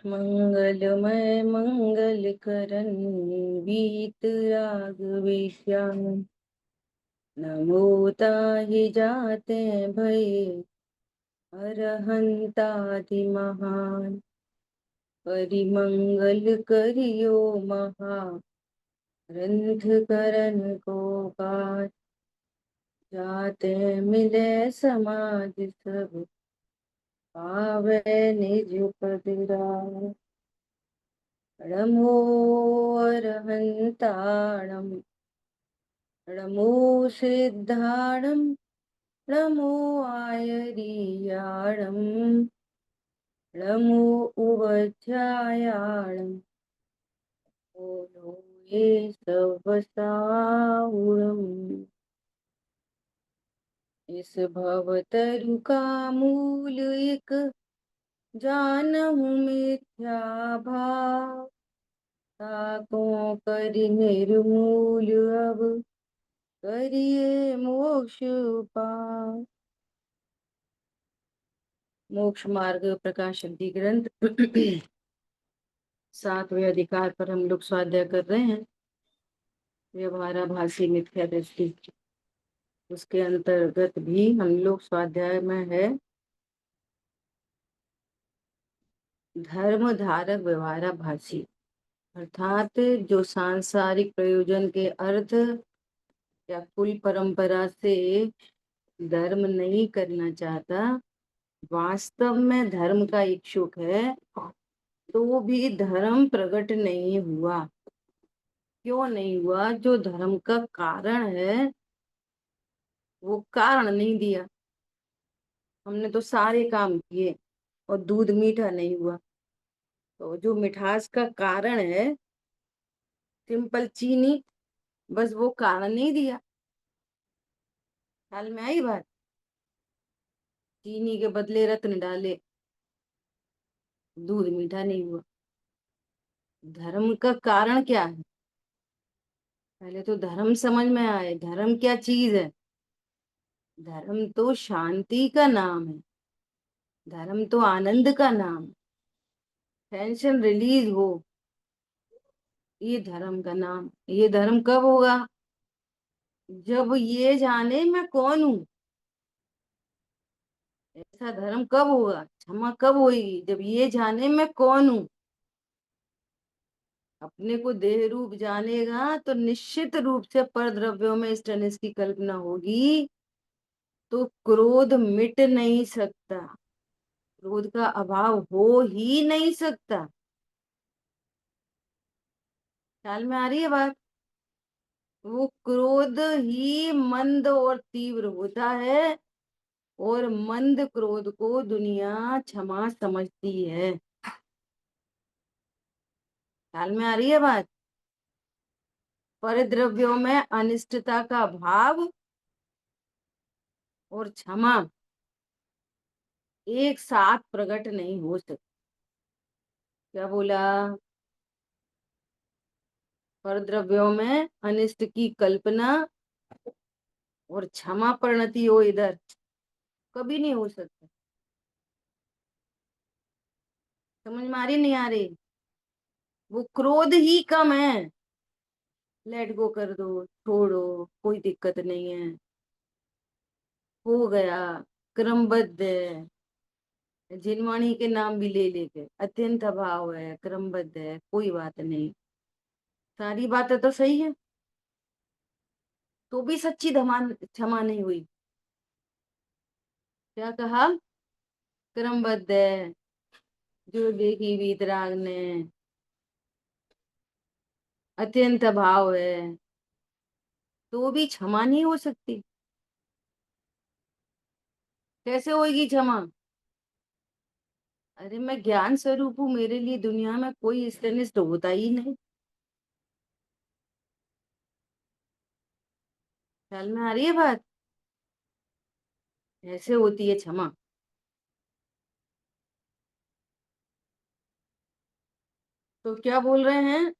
मंगलमय मंगल करन बीत राघवेश्याम। नमो ताहि जाते भय अरहंतादि महान। परिमंगल करियो महा ग्रंथ करन को काज। जाते मिले समाज सब पावे निज पद राज। नमो अरहंताणम नमो सिद्धाणम नमो आयरियाणम नमो उवध्यायाणम। बोलो ये सब साहुरम। इस भवतरु का मूल एक जानहु मिथ्या भाव। ताकों करि निर्मूल अब करिए मोक्ष पाव। मोक्ष मार्ग प्रकाश शक्ति ग्रंथ 7वें अधिकार पर हम लोग स्वाध्याय कर रहे हैं। व्यवहाराभासी मिथ्या दृष्टि, उसके अंतर्गत भी हम लोग स्वाध्याय में है धर्म धारक व्यवहाराभासी, अर्थात जो सांसारिक प्रयोजन के अर्थ या कुल परंपरा से धर्म नहीं करना चाहता, वास्तव में धर्म का इच्छुक है, तो भी धर्म प्रकट नहीं हुआ। क्यों नहीं हुआ? जो धर्म का कारण है वो कारण नहीं दिया। हमने तो सारे काम किए और दूध मीठा नहीं हुआ। तो जो मिठास का कारण है, सिंपल चीनी, बस वो कारण नहीं दिया। ख्याल में आई बात? चीनी के बदले रत्न डाले, दूध मीठा नहीं हुआ। धर्म का कारण क्या है? पहले तो धर्म समझ में आए। धर्म क्या चीज है? धर्म तो शांति का नाम है। धर्म तो आनंद का नाम है। टेंशन रिलीज हो, ये धर्म का नाम। ये धर्म कब होगा? जब ये जाने मैं कौन हूं। ऐसा धर्म कब होगा? क्षमा कब होगी? जब ये जाने मैं कौन हूं। अपने को देह रूप जानेगा तो निश्चित रूप से पर द्रव्यों में इस टेनिस की कल्पना होगी, तो क्रोध मिट नहीं सकता। क्रोध का अभाव हो ही नहीं सकता। ख्याल में आ रही है बात? वो क्रोध ही मंद और तीव्र होता है, और मंद क्रोध को दुनिया क्षमा समझती है। ख्याल में आ रही है बात? परद्रव्यों में अनिष्टता का भाव और क्षमा एक साथ प्रकट नहीं हो सकती। क्या बोला? परद्रव्यों में अनिष्ट की कल्पना और क्षमा परिणति हो इधर, कभी नहीं हो सकता। समझ में आ रही नहीं आ रही? वो क्रोध ही कम है। लेट गो कर दो, छोड़ो, कोई दिक्कत नहीं है, हो गया, क्रमबद्ध है। जिनवाणी के नाम भी ले लेके अत्यंत अभाव है, क्रमबद्ध है, कोई बात नहीं। सारी बातें तो सही है, तो भी सच्ची धमान क्षमा नहीं हुई। क्या कहा? क्रमबद्ध है, जो देखी वीतराग ने, अत्यंत अभाव है, तो भी क्षमा नहीं हो सकती। कैसे होगी क्षमा? अरे मैं ज्ञान स्वरूप हूँ, मेरे लिए दुनिया में कोई स्टैंडर्ड होता ही नहीं। ख्याल में आ रही है बात? ऐसे होती है क्षमा। तो क्या बोल रहे हैं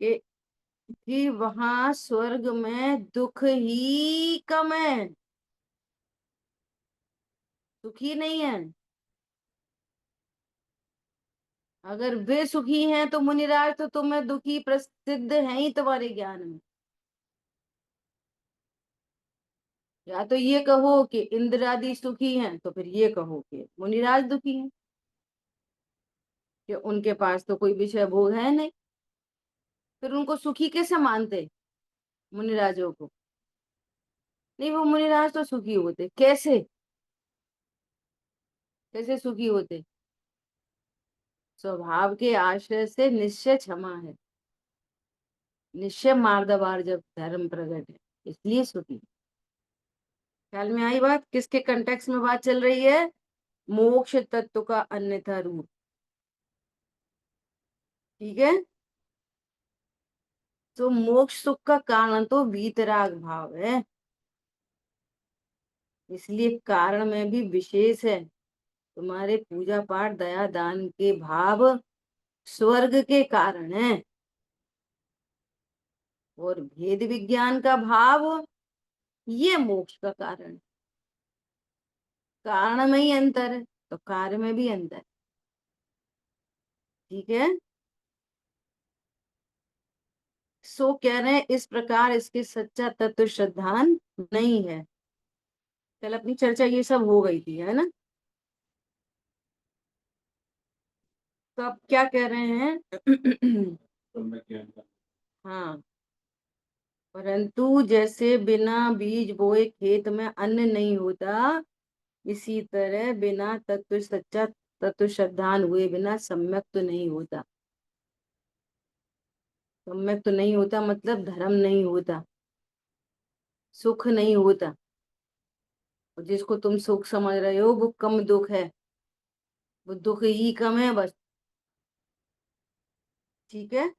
कि वहां स्वर्ग में दुख ही कम है, सुख ही नहीं है। अगर वे सुखी हैं तो मुनिराज तो तुम्हें दुखी प्रसिद्ध हैं ही तुम्हारे ज्ञान में। या तो ये कहो कि इंद्र आदि सुखी हैं, तो फिर ये कहो कि मुनिराज दुखी हैं, कि उनके पास तो कोई विषय भोग है नहीं। फिर उनको सुखी कैसे मानते, मुनिराजों को? नहीं, वो मुनिराज तो सुखी होते कैसे? कैसे सुखी होते? स्वभाव के आश्रय से निश्चय क्षमा है, निश्चय मार्दवार जब धर्म प्रकट है, इसलिए सुखी। ख्याल में आई बात? किसके कंटेक्स्ट में बात चल रही है? मोक्ष तत्व का अन्यथा रूप। ठीक है। तो मोक्ष सुख का कारण तो वीतराग भाव है, इसलिए कारण में भी विशेष है। तुम्हारे पूजा पाठ दया दान के भाव स्वर्ग के कारण है, और भेद विज्ञान का भाव ये मोक्ष का कारण है। कारण में ही अंतर है तो कार्य में भी अंतर है। ठीक है। सो कह रहे हैं इस प्रकार इसके सच्चा तत्व श्रद्धान नहीं है। कल अपनी चर्चा ये सब हो गई थी, है ना? तो अब क्या कह रहे हैं? हाँ, परंतु जैसे बिना बीज बोए खेत में अन्न नहीं होता, इसी तरह बिना तत्व सच्चा तत्व श्रद्धान हुए बिना सम्यक तो नहीं होता। सम्यक तो नहीं होता मतलब धर्म नहीं होता, सुख नहीं होता। और जिसको तुम सुख समझ रहे हो वो कम दुख है, वो दुख ही कम है बस। ठीक है।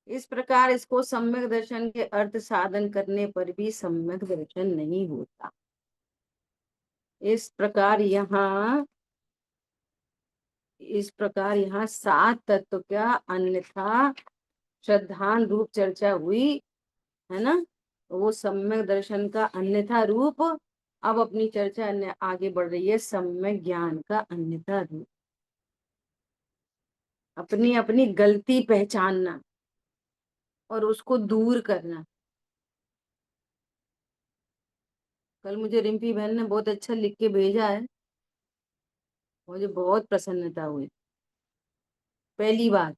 इस प्रकार इसको सम्यक दर्शन के अर्थ साधन करने पर भी सम्यक दर्शन नहीं होता। इस प्रकार यहाँ सात तत्व का अन्यथा श्रद्धान रूप चर्चा हुई, है ना? वो सम्यक दर्शन का अन्यथा रूप। अब अपनी चर्चा आगे बढ़ रही है सम्यक ज्ञान का अन्यथा रूप। अपनी अपनी गलती पहचानना और उसको दूर करना। कल मुझे रिम्पी बहन ने बहुत अच्छा लिख के भेजा है, मुझे बहुत प्रसन्नता हुई। पहली बात,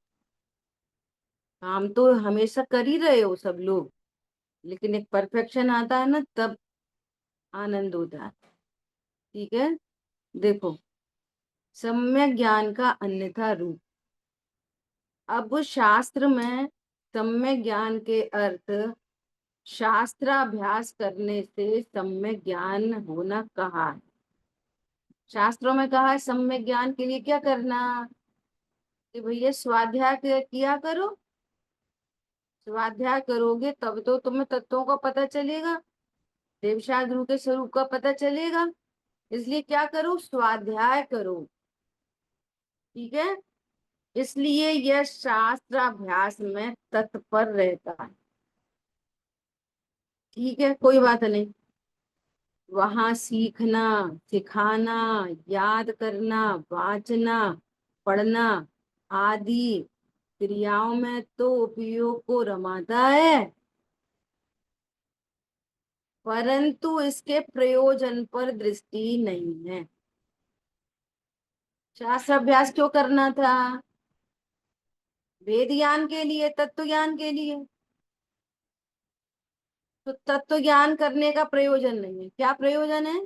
काम तो हमेशा कर ही रहे हो सब लोग, लेकिन एक परफेक्शन आता है ना, तब आनंद होता है। ठीक है। देखो, सम्यक ज्ञान का अन्यथा रूप। अब शास्त्र में सम्यक ज्ञान के अर्थ शास्त्राभ्यास करने से सम्यक ज्ञान होना कहा है। शास्त्रों में कहा है सम्यक ज्ञान के लिए क्या करना, कि भैया स्वाध्याय किया करो। स्वाध्याय करोगे तब तो तुम्हें तत्वों का पता चलेगा, देवशास्त्र गुरु के स्वरूप का पता चलेगा। इसलिए क्या करो, स्वाध्याय करो। ठीक है। इसलिए यह शास्त्राभ्यास में तत्पर रहता है। ठीक है, कोई बात नहीं। वहां सीखना, सिखाना, याद करना, वांचना, पढ़ना आदि क्रियाओं में तो उपयोग को रमाता है, परंतु इसके प्रयोजन पर दृष्टि नहीं है। शास्त्र अभ्यास क्यों करना था? वेद ज्ञान के लिए, तत्व ज्ञान के लिए। तो तत्व ज्ञान करने का प्रयोजन नहीं है, क्या प्रयोजन है?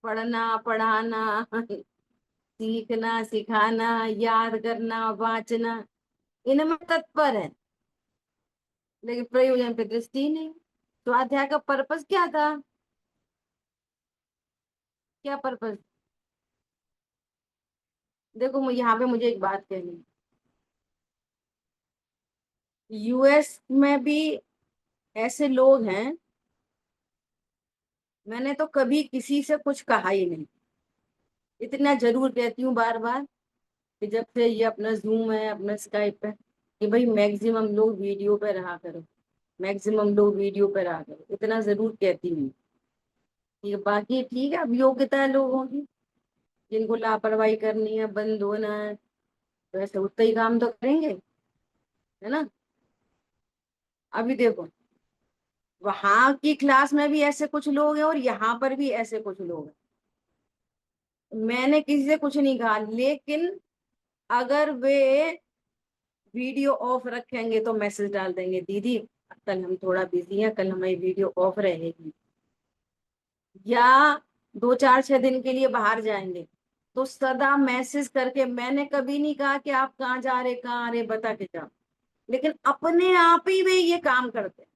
पढ़ना, पढ़ाना, सीखना, सिखाना, याद करना, वांचना, इनमें तत्पर है, लेकिन प्रयोजन पे दृष्टि ही नहीं। स्वाध्याय का पर्पस क्या था? क्या पर्पस? देखो, यहाँ पे मुझे एक बात कहनी है। यूएस में भी ऐसे लोग हैं, मैंने तो कभी किसी से कुछ कहा ही नहीं। इतना जरूर कहती हूँ बार बार कि जब से ये अपना जूम है, अपना स्काइप है, कि भाई मैक्सिमम लोग वीडियो पे रहा करो, मैक्सिमम लोग वीडियो पे रहा करो, इतना जरूर कहती हूँ। ठीक है, बाकी ठीक है, अब योग्यता है लोगों की। जिनको लापरवाही करनी है, बंद होना है, तो ऐसे उतना ही काम तो करेंगे, है ना। अभी देखो, वहां की क्लास में भी ऐसे कुछ लोग हैं और यहाँ पर भी ऐसे कुछ लोग हैं। मैंने किसी से कुछ नहीं कहा, लेकिन अगर वे वीडियो ऑफ रखेंगे तो मैसेज डाल देंगे, दीदी कल हम थोड़ा बिजी हैं, कल हमारी वीडियो ऑफ रहेगी। या 2 4 6 दिन के लिए बाहर जाएंगे तो सदा मैसेज करके, मैंने कभी नहीं कहा कि आप कहाँ जा रहे, कहाँ आ रहे, बता के जाओ। लेकिन अपने आप ही वे ये काम करते हैं।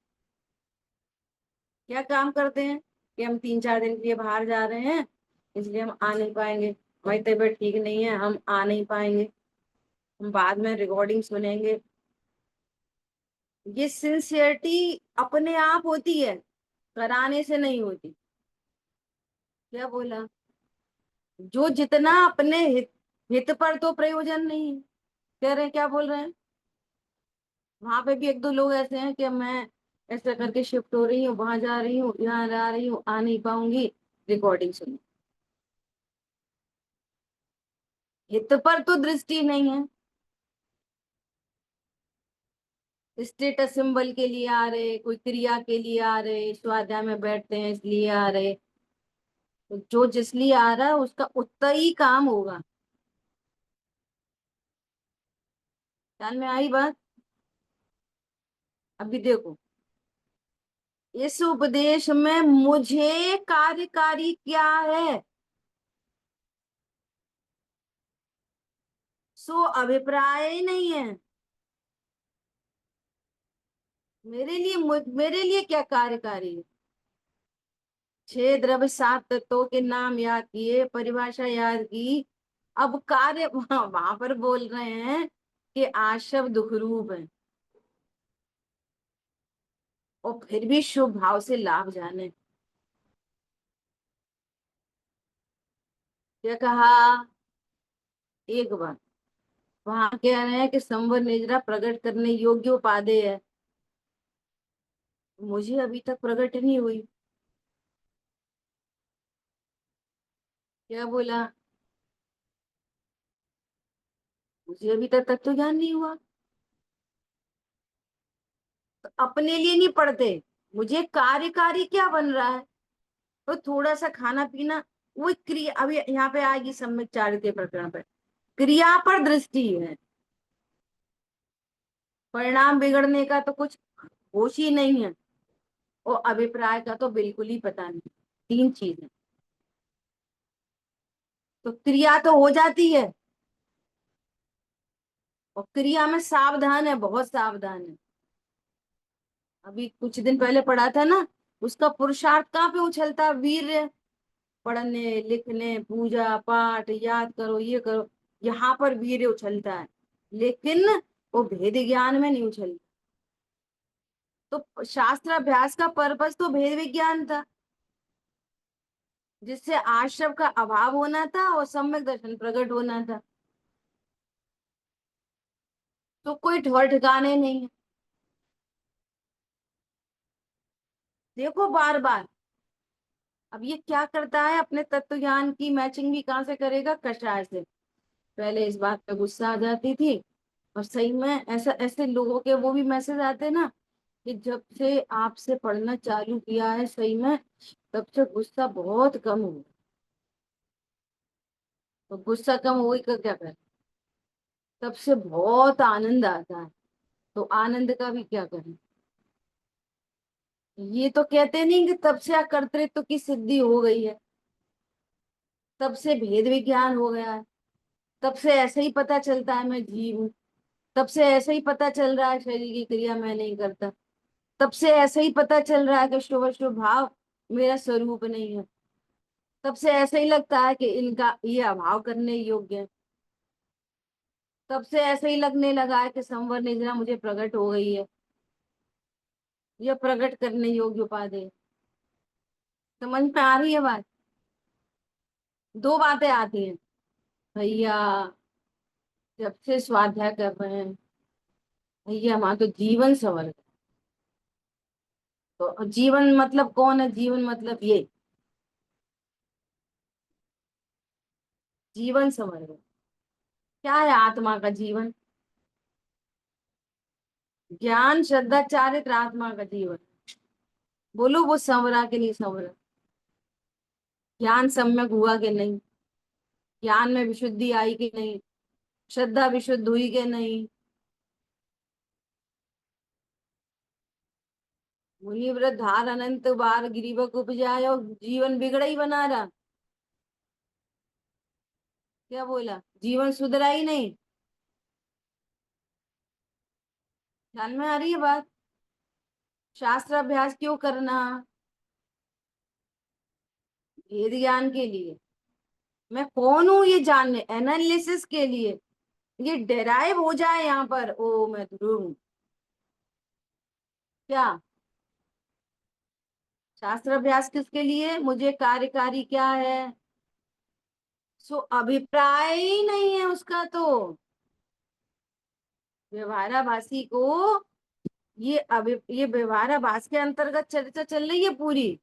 क्या काम करते हैं कि हम 3 4 दिन के लिए बाहर जा रहे हैं, इसलिए हम आ नहीं पाएंगे, हमारी तबीयत ठीक नहीं है, हम आ नहीं पाएंगे, हम बाद में रिकॉर्डिंग सुनेंगे। ये सिंसियरिटी अपने आप होती है, कराने से नहीं होती। क्या बोला, जो जितना अपने हित पर तो प्रयोजन नहीं है। कह रहे हैं, क्या बोल रहे हैं, वहां पे भी एक दो लोग ऐसे हैं कि मैं ऐसा करके शिफ्ट हो रही हूँ, वहां जा रही हूँ, यहाँ जा रही हूँ, आ नहीं पाऊंगी, रिकॉर्डिंग सुनो। हित पर तो दृष्टि नहीं है, स्टेटस सिंबल के लिए आ रहे, कोई क्रिया के लिए आ रहे, स्वाध्याय में बैठते हैं इसलिए आ रहे। तो जो जिस लिए आ रहा है उसका उतना ही काम होगा। ध्यान में आई बात। अभी देखो, इस उपदेश में मुझे कार्यकारी क्या है, सो अभिप्राय ही नहीं है। मेरे लिए क्या कार्यकारी है। 6 द्रव्य 7 तत्वों के नाम याद किए, परिभाषा याद की। अब कार्य वहां पर बोल रहे हैं कि आशव दुख रूप है, और फिर भी शुभ भाव से लाभ जाने। क्या कहा, एक बार वहां कह रहे हैं कि संवर निजरा प्रकट करने योग्य उपाधि है, मुझे अभी तक प्रकट नहीं हुई। क्या बोला, मुझे अभी तक तत्व ज्ञान नहीं हुआ। तो अपने लिए नहीं पढ़ते, मुझे कार्यकारी क्या बन रहा है। तो थोड़ा सा खाना पीना, वो क्रिया, अभी यहाँ पे आएगी सम्यक चारित्र्य प्रकरण पर, क्रिया पर दृष्टि है, परिणाम बिगड़ने का तो कुछ होश ही नहीं है, और अभिप्राय का तो बिल्कुल ही पता नहीं। 3 चीजें, तो क्रिया तो हो जाती है, और क्रिया में सावधान है, बहुत सावधान है। अभी कुछ दिन पहले पढ़ा था ना, उसका पुरुषार्थ कहाँ पे उछलता है, वीर, पढ़ने लिखने पूजा पाठ याद करो ये करो, यहाँ पर वीर उछलता है, लेकिन वो भेद ज्ञान में नहीं उछलता। तो शास्त्र अभ्यास का पर्पस तो भेद विज्ञान था, जिससे आश्रव का अभाव होना था और सम्यक दर्शन प्रकट होना था। तो कोई ठोर ठिकाने नहीं है। देखो बार बार, अब ये क्या करता है, अपने तत्व ज्ञान की मैचिंग भी कहाँ से करेगा, कषाय से। पहले इस बात पे गुस्सा आ जाती थी, और सही में ऐसा, ऐसे लोगों के वो भी मैसेज आते ना कि जब से आपसे पढ़ना चालू किया है सही में, तब से गुस्सा बहुत कम हो गया। तो गुस्सा कम हो गई का क्या करें, तब से बहुत आनंद आता है। तो आनंद का भी क्या करें। ये तो कहते नहीं कि तब से कर्तृत्व की सिद्धि हो गई है, तब से भेद विज्ञान हो गया है, तब से ऐसे ही पता चलता है मैं जीव हूँ, तब से ऐसे ही पता चल रहा है शरीर की क्रिया मैं नहीं करता, तब से ऐसे ही पता चल रहा है कि शुभ शुभ भाव मेरा स्वरूप नहीं है, तब से ऐसे ही लगता है कि इनका ये अभाव करने योग्य है, तब से ऐसे ही लगने लगा है कि संवर निद्रा मुझे प्रकट हो गई है, यह प्रकट करने योग्य उपाधि है। समझ में आ रही है बात। दो बातें आती हैं, भैया जब से स्वाध्याय कर रहे हैं, भैया हमारा तो जीवन सवर गया। तो जीवन मतलब कौन है, जीवन मतलब ये जीवन संवर गया। क्या है आत्मा का जीवन? ज्ञान श्रद्धा चारित्र आत्मा का जीवन। बोलो वो संवरा के नहीं संवरा? ज्ञान सम्यक हुआ कि नहीं? ज्ञान में विशुद्धि आई कि नहीं? श्रद्धा विशुद्ध हुई कि नहीं? मुनिव्रत धार अनंत बार गिरीवक उपजायो, जीवन बिगड़ा ही बना रहा। क्या बोला? जीवन सुधरा ही नहीं। ध्यान में आ रही है बात? शास्त्र अभ्यास क्यों करना? वेद ज्ञान के लिए। मैं कौन हूं ये जानने, एनालिसिस के लिए। ये डेराइव हो जाए यहाँ पर, ओ मैं ध्रुव हूँ। क्या? शास्त्र अभ्यास किसके लिए? मुझे कार्यकारी क्या है? सो अभिप्राय ही नहीं है उसका तो। व्यवहाराभासी को ये व्यवहाराभास के अंतर्गत चर्चा चल रही है पूरी।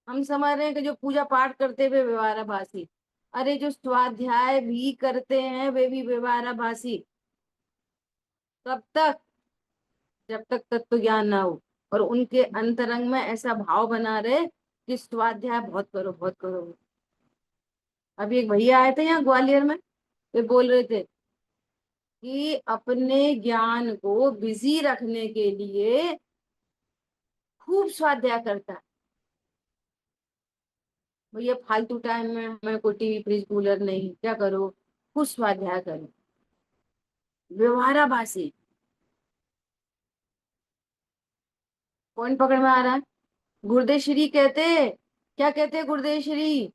हम समझ रहे हैं कि जो पूजा पाठ करते हुए व्यवहाराभासी, अरे जो स्वाध्याय भी करते हैं वे भी व्यवहाराभासी। कब तक? जब तक तत्व ज्ञान ना हो और उनके अंतरंग में ऐसा भाव बना रहे कि स्वाध्याय बहुत करो बहुत करो। अभी एक भैया आए थे यहाँ ग्वालियर में, वे बोल रहे थे कि अपने ज्ञान को बिजी रखने के लिए खूब स्वाध्याय करता है। भैया फालतू टाइम में हमें कोई टीवी फ्रिज कूलर नहीं, क्या करो? खूब स्वाध्याय करो। व्यवहाराभासी। कौन पकड़ में आ रहा है? गुरुदेव श्री कहते, क्या कहते गुरुदेव श्री?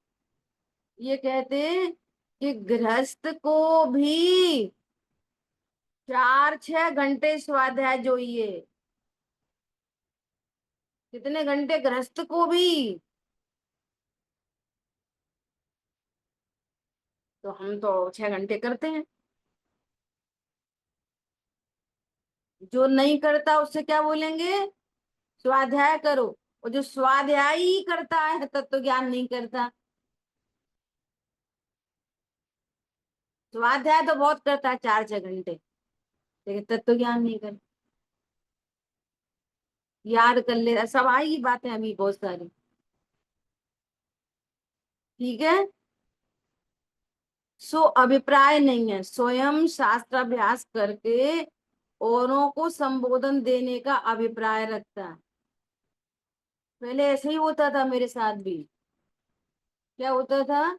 ये कहते कि गृहस्थ को भी 4-6 घंटे स्वाध्याय જોઈએ। कितने घंटे गृहस्थ को भी? तो हम तो 6 घंटे करते हैं। जो नहीं करता उससे क्या बोलेंगे? स्वाध्याय करो। और जो स्वाध्याय ही करता है तत्व ज्ञान नहीं करता। स्वाध्याय तो बहुत करता है 4-6 घंटे, लेकिन तत्व ज्ञान नहीं करता। याद कर ले, सब आएगी बातें अभी बहुत सारी। ठीक है। सो अभिप्राय नहीं है, स्वयं शास्त्राभ्यास करके औरों को संबोधन देने का अभिप्राय रखता है। पहले ऐसे ही होता था मेरे साथ भी। क्या होता था?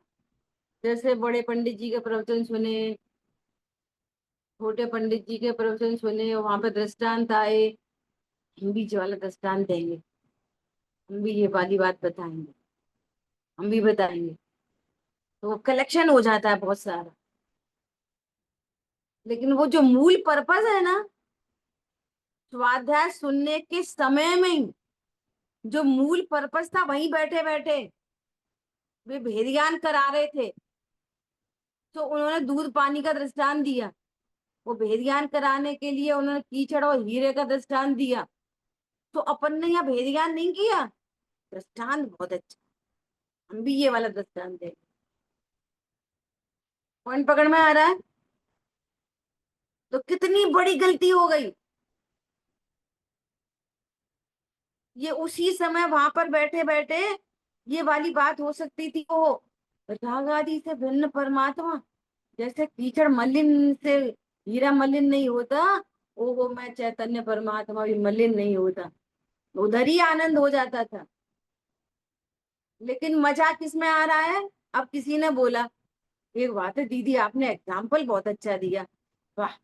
जैसे बड़े पंडित जी के प्रवचन सुने, छोटे पंडित जी के प्रवचन सुने, वहां पे दृष्टांत आए, हम भी जो वाला दृष्टांत देंगे, हम भी ये वाली बात बताएंगे, हम भी बताएंगे। तो वो कलेक्शन हो जाता है बहुत सारा। लेकिन वो जो मूल पर्पस है ना, स्वाध्याय सुनने के समय में ही जो मूल पर्पस था, वहीं बैठे बैठे वे भेद ज्ञान करा रहे थे। तो उन्होंने दूध पानी का दृष्टांत दिया, वो भेद ज्ञान कराने के लिए उन्होंने कीचड़ और हीरे का दृष्टांत दिया। तो अपन ने यहाँ भेद ज्ञान नहीं किया। दृष्टांत बहुत अच्छा, हम भी ये वाला दृष्टांत दे। पॉइंट पकड़ में आ रहा है? तो कितनी बड़ी गलती हो गई। ये उसी समय वहां पर बैठे बैठे ये वाली बात हो सकती थी। वो राग आदि से भिन्न परमात्मा, जैसे कीचड़ मलिन से हीरा मलिन नहीं होता, वो मैं चैतन्य परमात्मा भी मलिन नहीं होता, उधर ही आनंद हो जाता था। लेकिन मजा किस में आ रहा है? अब किसी ने बोला, एक बात है दीदी, आपने एग्जाम्पल बहुत अच्छा दिया, वाह,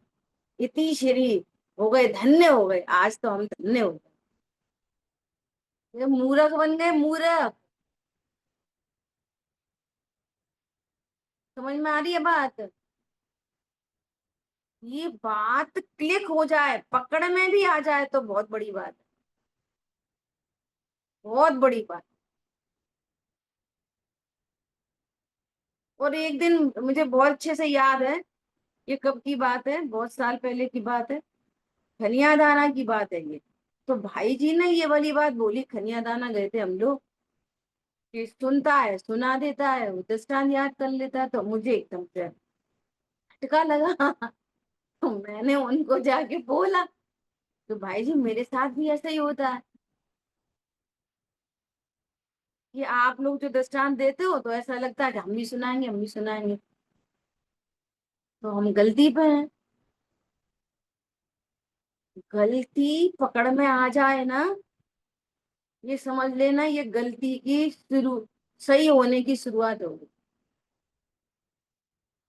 इतनी श्री हो गए, धन्य हो गए, आज तो हम धन्य हो गए। ये मूर्ख बन गए, मूर्ख। समझ में आ रही है बात? ये बात क्लिक हो जाए, पकड़ में भी आ जाए तो बहुत बड़ी बात है, बहुत बड़ी बात। और एक दिन मुझे बहुत अच्छे से याद है, ये कब की बात है, बहुत साल पहले की बात है, खनिया दाना की बात है ये। तो भाई जी ने ये वाली बात बोली, खनिया दाना गए थे हम लोग। कि सुनता है, सुना देता है, वो दृष्टांत याद कर लेता है, तो मुझे एकदम से झटका लगा। तो मैंने उनको जाके बोला, तो भाई जी मेरे साथ भी ऐसा ही होता है कि आप लोग जो दृष्टांत देते हो तो ऐसा लगता है कि हम भी सुनाएंगे, हम भी सुनाएंगे। तो हम गलती पे हैं। गलती पकड़ में आ जाए ना, ये समझ लेना ये गलती की शुरू, सही होने की शुरुआत होगी।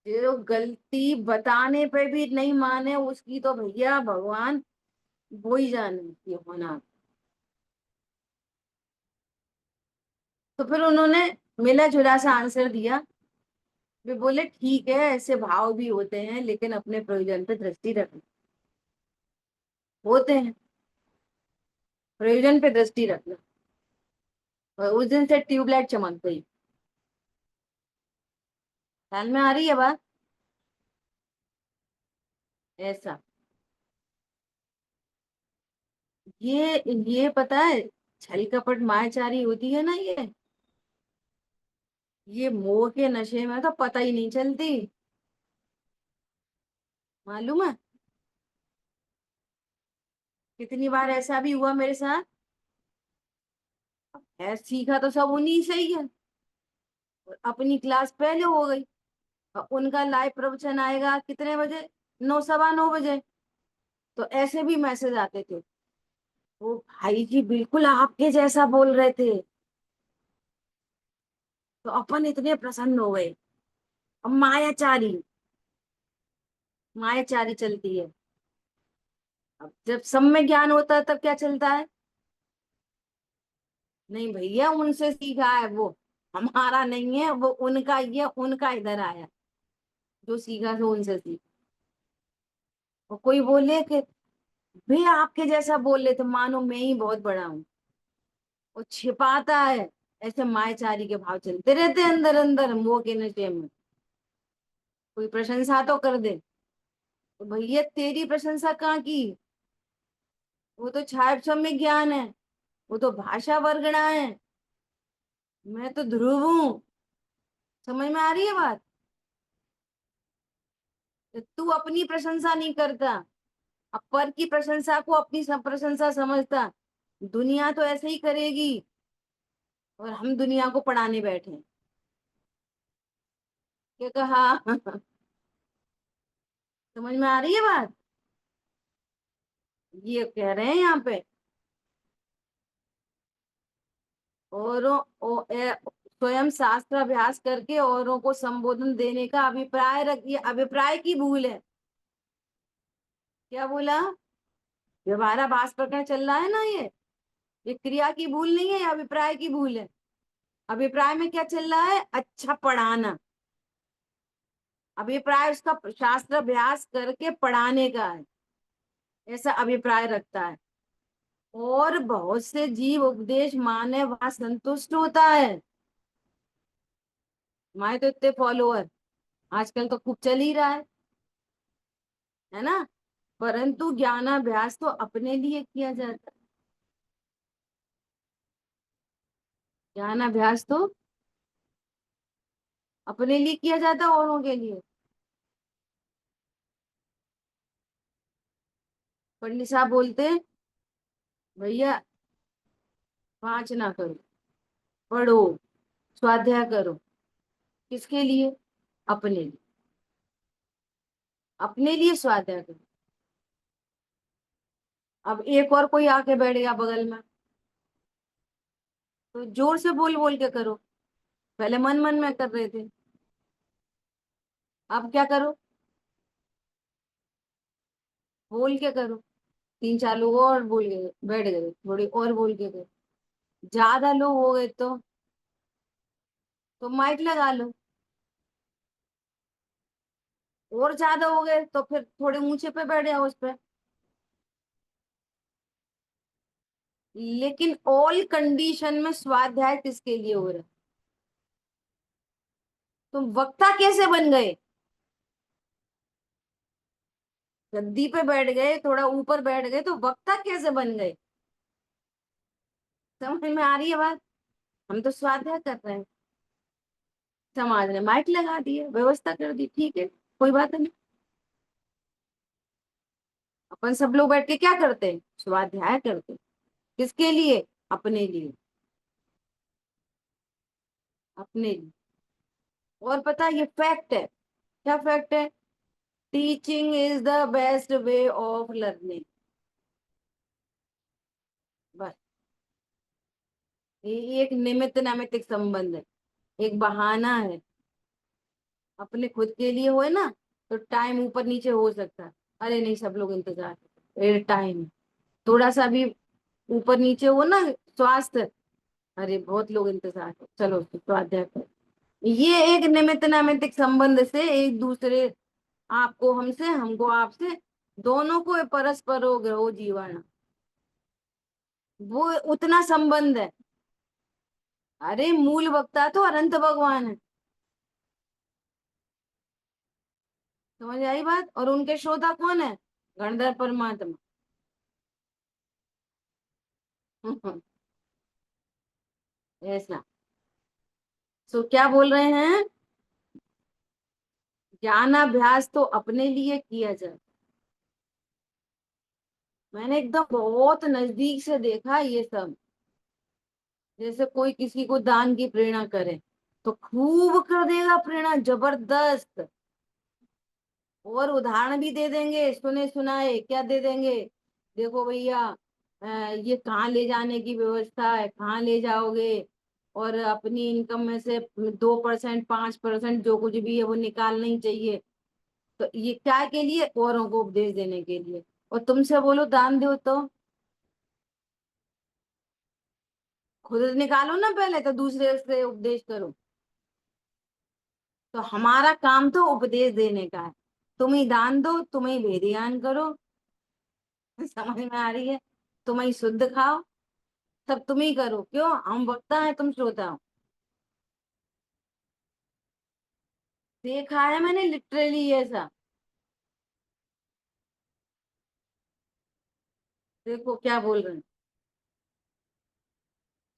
जो गलती बताने पे भी नहीं माने, उसकी तो भैया भगवान वो ही जाने की होना। तो फिर उन्होंने मिला जुला सा आंसर दिया। वे बोले ठीक है, ऐसे भाव भी होते हैं, लेकिन अपने प्रयोजन पे दृष्टि रखना। होते हैं, प्रयोजन पे दृष्टि रखना। और उस दिन से ट्यूबलाइट चमक गई। ख्याल में आ रही है बात? ऐसा। ये पता है, छल कपट मायाचारी होती है ना ये मोह के नशे में तो पता ही नहीं चलती। मालूम है कितनी बार ऐसा भी हुआ मेरे साथ। है सीखा तो सब उन्हीं से ही है। और अपनी क्लास पहले हो गई, और उनका लाइव प्रवचन आएगा कितने बजे? 9, 9:15 बजे। तो ऐसे भी मैसेज आते थे, वो भाई जी बिल्कुल आपके जैसा बोल रहे थे। तो अपन इतने प्रसन्न हो गए। अब मायाचारी, मायाचारी चलती है। अब जब सब में ज्ञान होता है तब क्या चलता है? नहीं भैया, उनसे सीखा है वो, हमारा नहीं है वो, उनका ये, उनका इधर आया। जो सीखा तो उनसे सीखा। और कोई बोले कि भैया आपके जैसा बोल रहे, तो मानो मैं ही बहुत बड़ा हूँ। वो छिपाता है। ऐसे मायाचारी के भाव चलते रहते हैं अंदर अंदर मोह के नशे में। कोई प्रशंसा तो कर दे, तो भैया तेरी प्रशंसा कहाँ की? वो तो छाया में ज्ञान है, वो तो भाषा वर्गणा है। मैं तो ध्रुव हूँ। समझ में आ रही है बात? तो तू अपनी प्रशंसा नहीं करता, अब पर की प्रशंसा को अपनी प्रशंसा समझता। दुनिया तो ऐसे ही करेगी, और हम दुनिया को पढ़ाने बैठे हैं। क्या कहा? समझ में आ रही है बात? ये कह रहे हैं यहाँ पे, औरों स्वयं शास्त्र अभ्यास करके औरों को संबोधन देने का अभिप्राय रखिए। अभिप्राय की भूल है। क्या बोला? व्यवहाराभास प्रकरण चल रहा है ना ये क्रिया की भूल नहीं है, ये अभिप्राय की भूल है। अभिप्राय में क्या चल रहा है? अच्छा पढ़ाना। अभिप्राय उसका शास्त्र अभ्यास करके पढ़ाने का है, ऐसा अभिप्राय रखता है। और बहुत से जीव उपदेश माने वहां संतुष्ट होता है। हमारे तो इतने फॉलोअर, आजकल तो खूब चल ही रहा है ना। परंतु ज्ञानाभ्यास तो अपने लिए किया जाता है। ज्ञानाभ्यास तो अपने लिए किया जाता है, औरों के लिए। पंडित साहब बोलते हैं, भैया वाचना करो, पढ़ो, स्वाध्याय करो। किसके लिए? अपने लिए। अपने लिए स्वाध्याय करो। अब एक और कोई आके बैठ गया बगल में, तो जोर से बोल बोल के करो। पहले मन मन में कर रहे थे, अब क्या करो? बोल के करो। 3, 4 लोग और बोल गए, बैठ गए, थोड़ी और बोल के करो। ज्यादा लोग हो गए तो माइक लगा लो। और ज्यादा हो गए तो फिर थोड़े ऊंचे पे बैठ जाओ उस पे। लेकिन ऑल कंडीशन में स्वाध्याय किसके लिए हो रहा है? तुम वक्ता कैसे बन गए? गद्दी पे बैठ गए, थोड़ा ऊपर बैठ गए, तो वक्ता कैसे बन गए? समझ में आ रही है बात? हम तो स्वाध्याय कर रहे हैं, समाज ने माइक लगा दिए, व्यवस्था कर दी, ठीक है, कोई बात नहीं। अपन सब लोग बैठ के क्या करते हैं? स्वाध्याय करते हैं। किसके लिए? अपने लिए। अपने लिए। और पता है, ये फैक्ट है। क्या फैक्ट है? Teaching is the best way of learning. बस। ये एक निमित्त नैमित्तिक संबंध है, एक बहाना है। अपने खुद के लिए होए ना, तो टाइम ऊपर नीचे हो सकता है। अरे नहीं, सब लोग इंतजार कर टाइम, थोड़ा सा भी ऊपर नीचे हो ना, स्वास्थ्य, अरे बहुत लोग इंतजार कर, चलो स्वाध्याय कर। ये एक निमित्त नैमित्तिक संबंध से एक दूसरे, आपको हमसे, हमको आपसे, दोनों को परस्परो ग्रहो जीवाणु, वो उतना संबंध है। अरे मूल वक्ता तो अनंत भगवान है। समझ आई बात? और उनके श्रोता कौन है? गणधर परमात्मा। ऐसा। तो क्या बोल रहे हैं? ज्ञानाभ्यास तो अपने लिए किया जाए। मैंने एकदम बहुत नजदीक से देखा ये सब। जैसे कोई किसी को दान की प्रेरणा करे, तो खूब कर देगा प्रेरणा, जबरदस्त। और उदाहरण भी दे देंगे, सुने सुनाए क्या दे देंगे। देखो भैया, ये कहाँ ले जाने की व्यवस्था है, कहाँ ले जाओगे, और अपनी इनकम में से 2%, 5% जो कुछ भी है वो निकालना ही चाहिए। तो ये क्या के लिए? औरों को उपदेश देने के लिए। और तुमसे बोलो दान दो, तो खुद निकालो ना पहले, तो दूसरे से उपदेश करो। तो हमारा काम तो उपदेश देने का है। तुम ही दान दो, तुम ही भेदियान करो। समझ में आ रही है? तुम ही शुद्ध खाओ, सब तुम ही करो। क्यों? हम वक्ता है, तुम श्रोता हो। देखा है मैंने लिटरली ऐसा। देखो क्या बोल रहे हैं।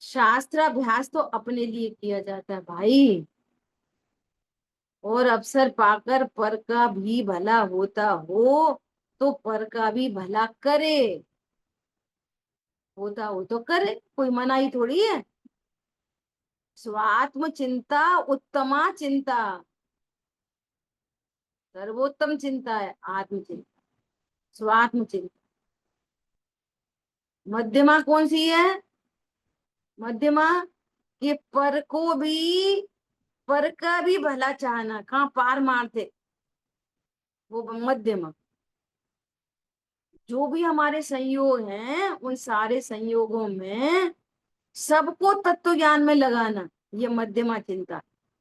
शास्त्राभ्यास तो अपने लिए किया जाता है भाई। और अवसर पाकर पर का भी भला होता हो, तो पर का भी भला करे। होता हो तो करे, कोई मनाही थोड़ी है। स्वात्म चिंता उत्तमा चिंता, सर्वोत्तम चिंता है आत्मचिंता। स्वात्म चिंता। मध्यमा कौन सी है? मध्यमा, कि पर को भी, पर का भी भला चाहना, कहाँ पार मारते, वो मध्यमा। जो भी हमारे संयोग हैं, उन सारे संयोगों में सबको तत्व ज्ञान में लगाना, ये मध्यमा चिंता।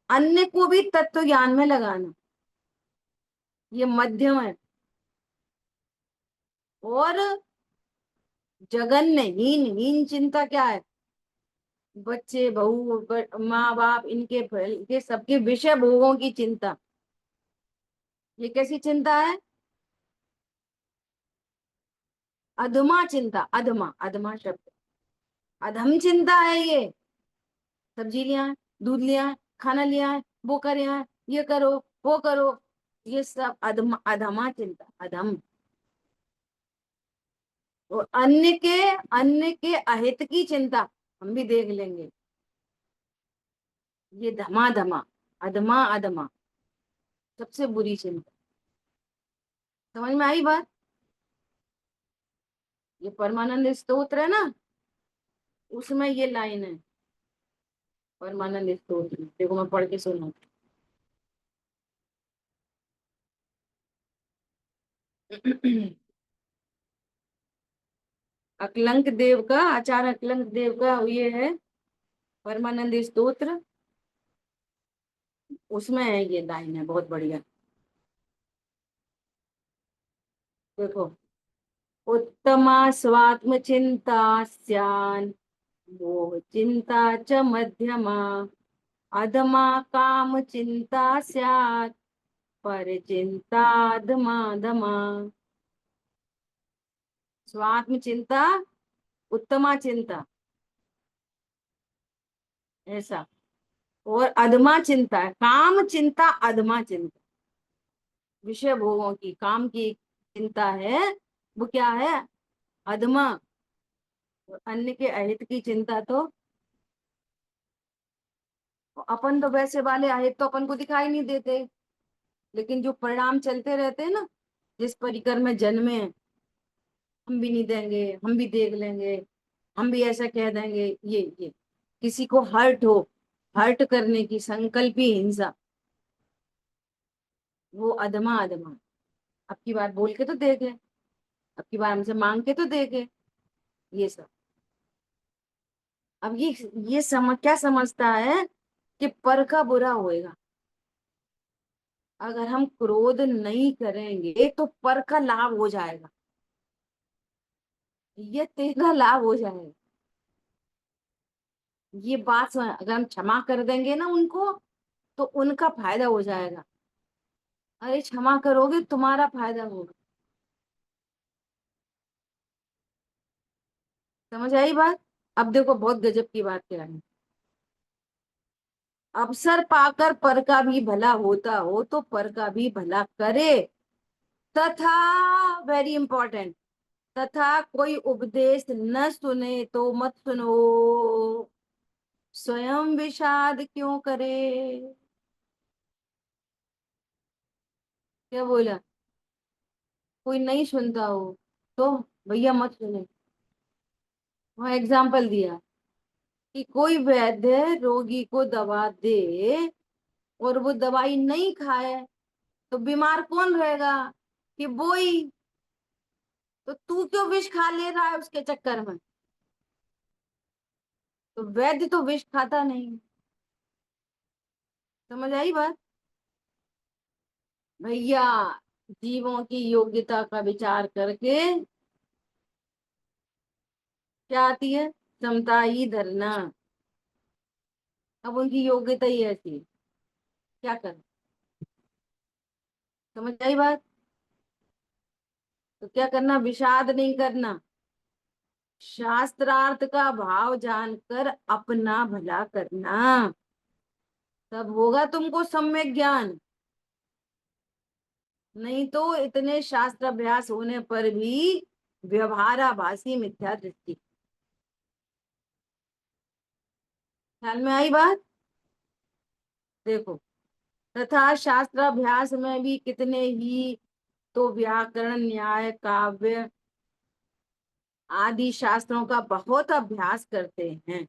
अन्य को भी तत्व ज्ञान में लगाना, ये मध्यम है। और जघन्य हीन, हीन चिंता क्या है? बच्चे, बहू, माँ बाप, इनके के सबके विषय भोगों की चिंता, ये कैसी चिंता है? अधमा चिंता, अधमा, अधमा शब्द, अधम चिंता है ये। सब्जी लिया है, दूध लिया है, खाना लिया है, वो करे है, ये करो, वो करो, ये सब अधमा, अधमा चिंता, अधम। और अन्य के अहित की चिंता, हम भी देख लेंगे, ये धमा धमा, अधमा अधमा, सबसे बुरी चिंता। समझ में आई बात? ये परमानंद स्तोत्र है ना, उसमें ये लाइन है। परमानंद स्तोत्र देखो, मैं पढ़ के सुना। अकलंक देव का, आचार्य अकलंक देव का ये है परमानंद स्तोत्र। उसमें है ये लाइन, है बहुत बढ़िया। देखो, उत्तमा स्वात्म चिंता स्यान्, मोह चिंता च मध्यमा, अधमा काम चिंता स्यात्, पर चिंता अधमा धमा। स्वात्म चिंता उत्तमा चिंता, ऐसा। और अधमा चिंता है, काम चिंता अधमा चिंता, विषय भोगों की, काम की चिंता है, वो क्या है, अधमा। और अन्य के अहित की चिंता तो, अपन तो वैसे वाले अहित तो अपन को दिखाई नहीं देते, लेकिन जो परिणाम चलते रहते हैं ना, जिस परिकर में जन्मे हैं, हम भी नहीं देंगे, हम भी देख लेंगे, हम भी ऐसा कह देंगे, ये किसी को हर्ट हो, हर्ट करने की संकल्पी हिंसा, वो अधमा अधमा। अब की बार बोल के तो देखे, अब की बार हमसे मांग के तो देखे, ये सब। अब ये समझ क्या समझता है कि पर का बुरा होएगा, अगर हम क्रोध नहीं करेंगे तो पर का लाभ हो जाएगा, ये तेरा लाभ हो जाएगा। ये बात अगर हम क्षमा कर देंगे ना उनको, तो उनका फायदा हो जाएगा। अरे क्षमा करोगे तुम्हारा फायदा होगा। समझ आई बात। अब देखो बहुत गजब की बात क्या है, अवसर पाकर पर का भी भला होता हो तो पर का भी भला करे, तथा, वेरी इंपॉर्टेंट, तथा कोई उपदेश न सुने तो मत सुनो, स्वयं विषाद क्यों करे। क्या बोला, कोई नहीं सुनता हो तो भैया मत सुने। वहां एग्जाम्पल दिया कि कोई वैद्य रोगी को दवा दे और वो दवाई नहीं खाए, तो बीमार कौन रहेगा, कि वो ही। तो तू क्यों विष खा ले रहा है उसके चक्कर में, तो वैद्य तो विष खाता नहीं। समझ आई बात। भैया जीवों की योग्यता का विचार करके क्या आती है, समता ही धरना। अब उनकी योग्यता ही ऐसी है, क्या कर। समझ आई बात। तो क्या करना, विषाद नहीं करना, शास्त्रार्थ का भाव जानकर अपना भला करना, तब होगा तुमको सम्यक ज्ञान। नहीं तो इतने शास्त्र अभ्यास होने पर भी व्यवहाराभासी मिथ्या दृष्टि। ख्याल में आई बात। देखो, तथा शास्त्राभ्यास में भी कितने ही तो व्याकरण न्याय काव्य आदि शास्त्रों का बहुत अभ्यास करते हैं,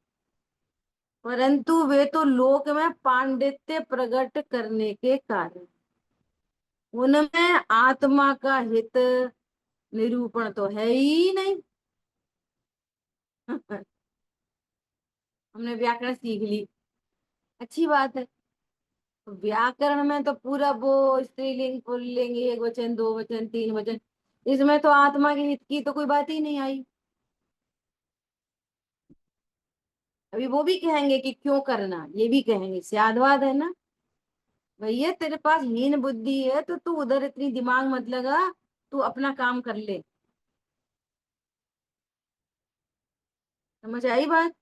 परंतु वे तो लोक में पांडित्य प्रकट करने के कारण, उनमें आत्मा का हित निरूपण तो है ही नहीं। हमने व्याकरण सीख ली, अच्छी बात है। तो व्याकरण में तो पूरा वो स्त्रीलिंग पुल्लिंग एक वचन दो वचन तीन वचन, इसमें तो आत्मा के हित की तो कोई बात ही नहीं आई। अभी वो भी कहेंगे कि क्यों करना, ये भी कहेंगे, स्यादवाद है ना। भैया तेरे पास हीन बुद्धि है तो तू उधर इतनी दिमाग मत लगा, तू अपना काम कर ले। समझ आई बात।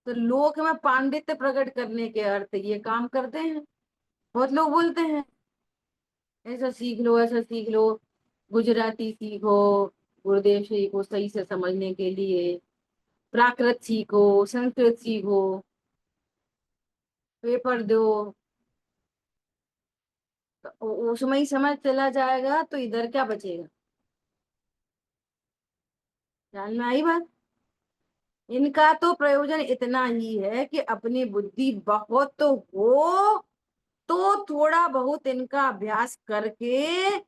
तो लोक में पांडित्य प्रकट करने के अर्थ ये काम करते हैं। बहुत लोग बोलते हैं ऐसा सीख लो ऐसा सीख लो, गुजराती सीखो, गुरुदेव श्री को सही से समझने के लिए, प्राकृत सीखो, संस्कृत सीखो, पेपर दो, तो उसमें ही समझ चला जाएगा तो इधर क्या बचेगा। ध्यान में आई बात। इनका तो प्रयोजन इतना ही है कि अपनी बुद्धि बहुत तो हो, तो थोड़ा बहुत इनका अभ्यास करके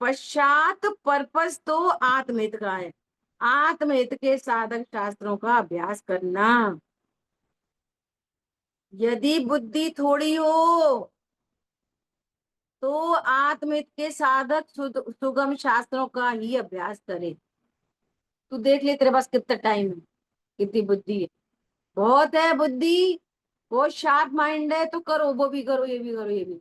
पश्चात पर्पस तो आत्महित का है, आत्महित के साधक शास्त्रों का अभ्यास करना। यदि बुद्धि थोड़ी हो तो आत्महित के साधक सुगम शास्त्रों का ही अभ्यास करे। तू देख ले तेरे पास कितना टाइम है, कितनी बुद्धि है, बहुत है बुद्धि, बहुत शार्प माइंड है, तो करो, वो भी करो, ये भी करो, ये भी।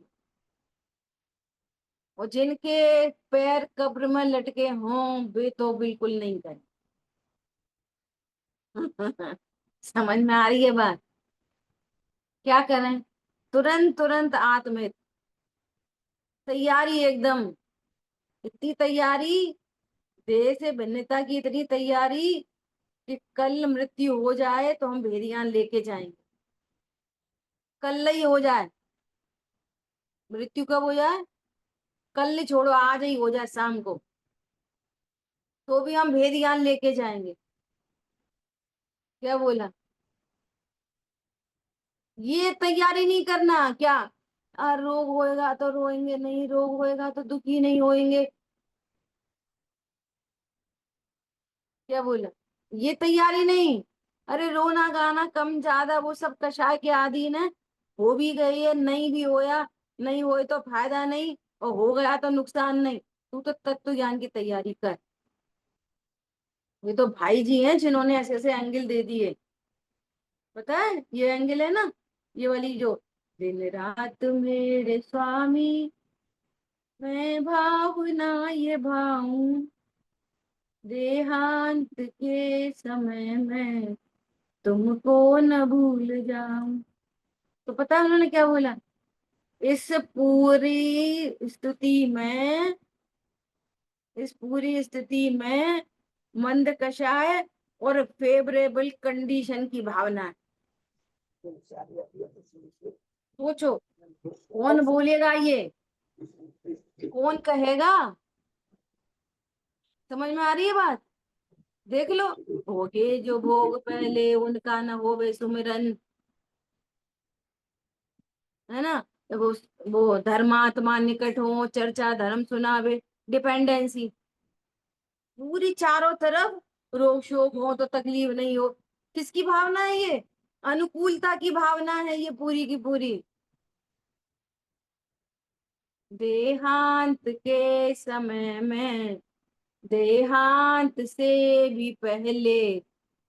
और जिनके पैर कब्र में लटके हों वे तो बिल्कुल नहीं करें। समझ में आ रही है बात। क्या करें? तुरंत तुरंत आत्महत्या, तैयारी एकदम, इतनी तैयारी, देह से भिन्नता की इतनी तैयारी कि कल मृत्यु हो जाए तो हम भेदियान लेके जाएंगे। कल ही हो जाए, मृत्यु कब हो जाए, कल ही छोड़ो, आज ही हो जाए शाम को, तो भी हम भेदियान लेके जाएंगे। क्या बोला? ये तैयारी नहीं करना क्या? रोग होएगा तो रोएंगे नहीं, रोग होएगा तो दुखी नहीं होएंगे। क्या बोला? ये तैयारी नहीं। अरे रोना गाना कम ज्यादा वो सब कषाय के अधीन है। हो भी गई है, नहीं भी होया, नहीं होए तो फायदा नहीं, और हो गया तो नुकसान नहीं। तू तो तत्व ज्ञान की तैयारी कर। ये तो भाई जी हैं जिन्होंने ऐसे ऐसे एंगल दे दिए। पता है ये एंगल है ना, ये वाली जो, दिन रात मेरे स्वामी, मैं भावना ये भाऊं, देहांत के समय में तुमको न भूल जाऊं। तो पता है उन्होंने क्या बोला? इस पूरी स्तुति में, इस पूरी स्थिति में मंद कषाय और फेवरेबल कंडीशन की भावना है। सोचो, कौन बोलेगा ये, कौन कहेगा? समझ में आ रही है बात? देख लो, भोगे जो भोग पहले उनका न होवे सुमिरन, है ना? तो वो धर्मात्मा निकट हो, चर्चा धर्म सुनावे, डिपेंडेंसी पूरी चारों तरफ, रोग शोक हो तो तकलीफ नहीं हो। किसकी भावना है ये? अनुकूलता की भावना है ये पूरी की पूरी। देहांत के समय में, देहांत से भी पहले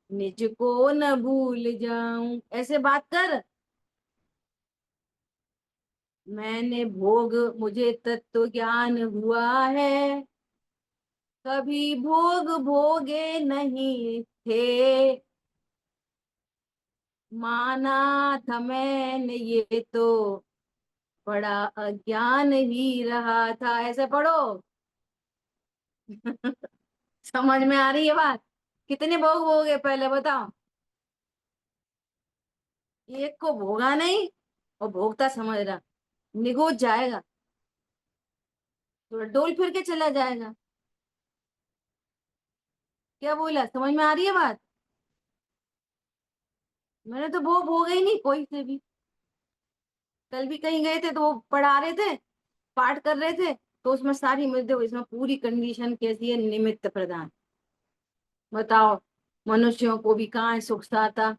निज को न भूल जाऊं, ऐसे बात कर। मैंने भोग, मुझे तत्व ज्ञान हुआ है, कभी भोग भोगे नहीं थे, माना था मैंने ये तो बड़ा अज्ञान ही रहा था। ऐसे पढ़ो। समझ में आ रही है बात? कितने भोग भोगे पहले बताओ? एक को भोगा नहीं, और भोगता समझ रहा, निगोज जाएगा, तो डोल फिर के चला जाएगा। क्या बोला? समझ में आ रही है बात? मैंने तो भोग भोगा ही नहीं कोई से भी। कल भी कहीं गए थे तो वो पढ़ा रहे थे, पाठ कर रहे थे, तो उसमें सारी देखो इसमें पूरी कंडीशन कैसी है, निमित्त प्रदान। बताओ, मनुष्यों को भी कहाँ है सुख साता।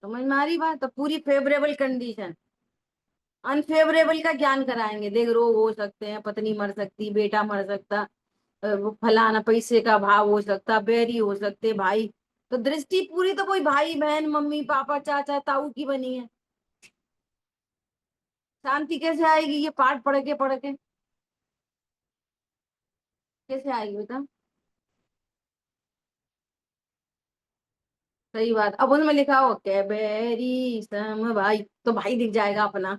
समझ में आ रही बात? तो पूरी फेवरेबल कंडीशन। अनफेवरेबल का ज्ञान कराएंगे, देख रोग हो सकते हैं, पत्नी मर सकती, बेटा मर सकता, वो फलाना पैसे का भाव हो सकता, बैरी हो सकते भाई। तो दृष्टि पूरी तो कोई भाई बहन मम्मी पापा चाचा ताऊ की बनी है। शांति कैसे आएगी ये पाठ पढ़ के? कैसे आएगी बता? सही बात। अब उसमें लिखा हो के बैरी सम भाई, तो भाई दिख जाएगा अपना।